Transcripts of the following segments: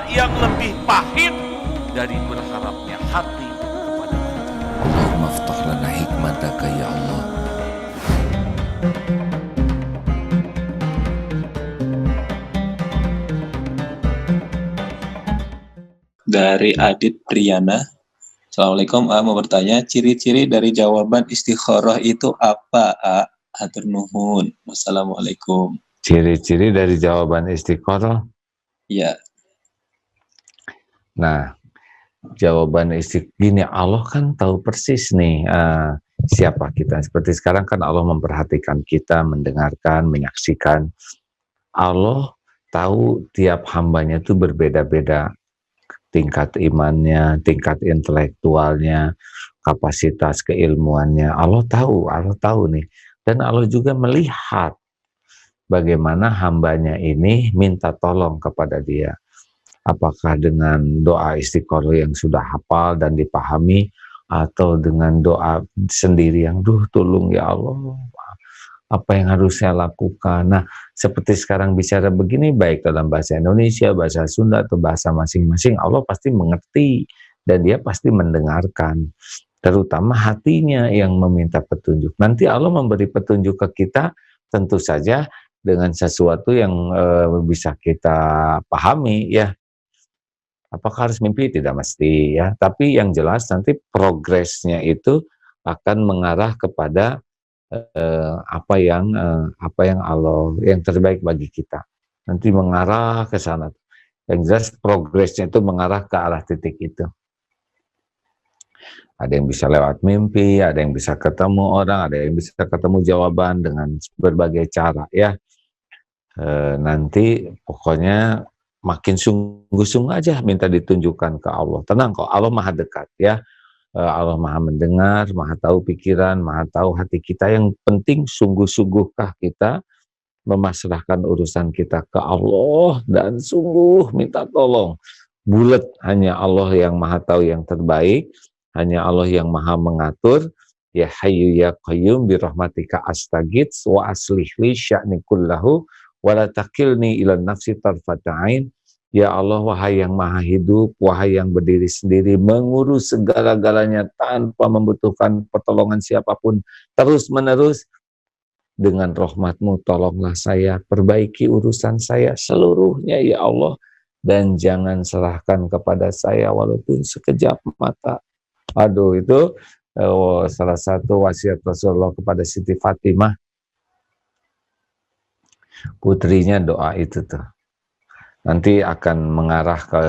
yang lebih pahit dari berharapnya hati kepada kita. Allahumma aftah lana hikmataka ya Allah. Dari Adit Priyana. Assalamualaikum, mau bertanya, ciri-ciri dari jawaban istikharah itu apa, Hatur nuhun. Wassalamualaikum. Ciri-ciri dari jawaban istiqoroh. Ya. Nah, jawaban gini, Allah kan tahu persis nih siapa kita. Seperti sekarang kan Allah memperhatikan kita, mendengarkan, menyaksikan. Allah tahu tiap hambanya itu berbeda-beda. Tingkat imannya, tingkat intelektualnya, kapasitas keilmuannya. Allah tahu nih. Dan Allah juga melihat bagaimana hambanya ini minta tolong kepada dia. Apakah dengan doa istiqoroh yang sudah hafal dan dipahami, atau dengan doa sendiri yang, tolong ya Allah, apa yang harus saya lakukan. Nah, seperti sekarang bicara begini, baik dalam bahasa Indonesia, bahasa Sunda, atau bahasa masing-masing, Allah pasti mengerti dan dia pasti mendengarkan. Terutama hatinya yang meminta petunjuk. Nanti Allah memberi petunjuk ke kita tentu saja dengan sesuatu yang bisa kita pahami ya. Apakah harus mimpi? Tidak mesti ya. Tapi yang jelas nanti progresnya itu akan mengarah kepada apa yang Allah yang terbaik bagi kita. Nanti mengarah ke sana. Yang jelas progresnya itu mengarah ke arah titik itu. Ada yang bisa lewat mimpi, ada yang bisa ketemu orang, ada yang bisa ketemu jawaban dengan berbagai cara ya. Nanti pokoknya makin sungguh-sungguh aja minta ditunjukkan ke Allah. Tenang kok, Allah maha dekat ya. Allah maha mendengar, maha tahu pikiran, maha tahu hati kita. Yang penting sungguh-sungguhkah kita memasrahkan urusan kita ke Allah dan sungguh minta tolong. Bulat hanya Allah yang maha tahu yang terbaik, hanya Allah yang maha mengatur. Ya Hayyu ya Qayyum birahmatika astaghits wa aslih li sya'ni kullahu wa la takilni ila nafsi tarfata ain. Ya Allah, wahai yang maha hidup, wahai yang berdiri sendiri, mengurus segala-galanya tanpa membutuhkan pertolongan siapapun, terus-menerus. Dengan rahmat-Mu, tolonglah saya, perbaiki urusan saya seluruhnya, ya Allah. Dan jangan serahkan kepada saya walaupun sekejap mata. Aduh, itu salah satu wasiat Rasulullah kepada Siti Fatimah. Putrinya doa itu tuh. Nanti akan mengarah ke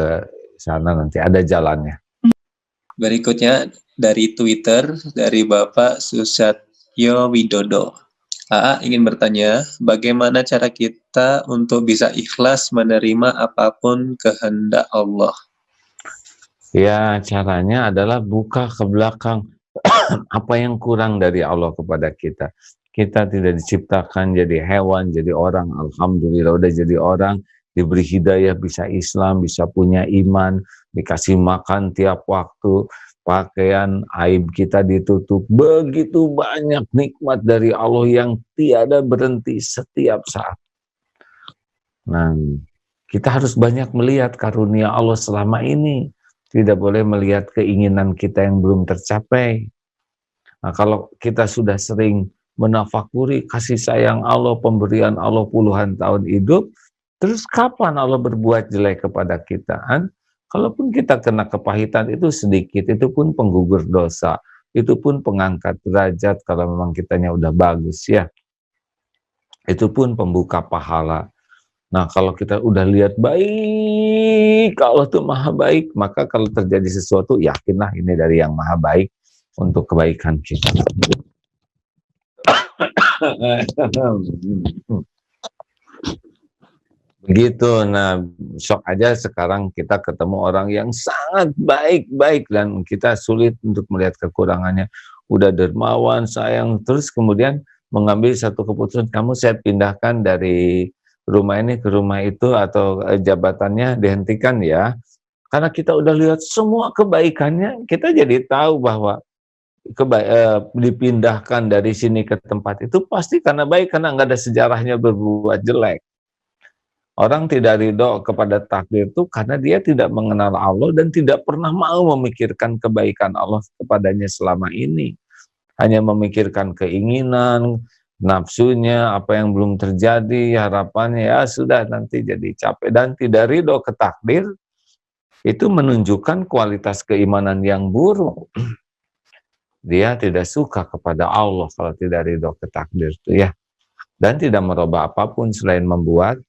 sana, nanti ada jalannya. Berikutnya dari Twitter, dari Bapak Susatyo Widodo. Ingin bertanya, bagaimana cara kita untuk bisa ikhlas menerima apapun kehendak Allah? Ya, caranya adalah buka ke belakang apa yang kurang dari Allah kepada kita. Kita tidak diciptakan jadi hewan, jadi orang. Alhamdulillah udah jadi orang, diberi hidayah, bisa Islam, bisa punya iman, dikasih makan tiap waktu, pakaian, aib kita ditutup. Begitu banyak nikmat dari Allah yang tiada berhenti setiap saat. Nah, kita harus banyak melihat karunia Allah selama ini. Tidak boleh melihat keinginan kita yang belum tercapai. Nah, kalau kita sudah sering menafakuri kasih sayang Allah, pemberian Allah puluhan tahun hidup, terus kapan Allah berbuat jelek kepada kita? Kalaupun kita kena kepahitan itu sedikit, itu pun penggugur dosa, itu pun pengangkat derajat kalau memang kitanya udah bagus ya. Itu pun pembuka pahala. Nah, kalau kita udah lihat baik, Allah tuh maha baik, maka kalau terjadi sesuatu, yakinlah ini dari yang maha baik untuk kebaikan kita. Begitu. Nah, shock aja sekarang kita ketemu orang yang sangat baik-baik dan kita sulit untuk melihat kekurangannya. Udah dermawan, sayang, terus kemudian mengambil satu keputusan, kamu saya pindahkan dari rumah ini ke rumah itu, atau jabatannya dihentikan ya. Karena kita udah lihat semua kebaikannya, kita jadi tahu bahwa dipindahkan dari sini ke tempat itu pasti karena baik, karena nggak ada sejarahnya berbuat jelek. Orang tidak ridho kepada takdir itu karena dia tidak mengenal Allah dan tidak pernah mau memikirkan kebaikan Allah kepadanya selama ini. Hanya memikirkan keinginan, nafsunya, apa yang belum terjadi, harapannya, ya sudah nanti jadi capek. Dan tidak ridho ke takdir, itu menunjukkan kualitas keimanan yang buruk. Dia tidak suka kepada Allah kalau tidak ridho ke takdir itu ya. Dan tidak merubah apapun selain membuat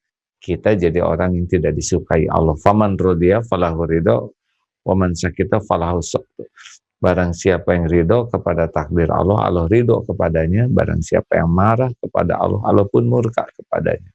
kita jadi orang yang tidak disukai Allah. Faman rodiya falahu ridho, waman sakita falahu sukhtu. Barang siapa yang ridho kepada takdir Allah, Allah ridho kepadanya. Barang siapa yang marah kepada Allah, Allah pun murka kepadanya.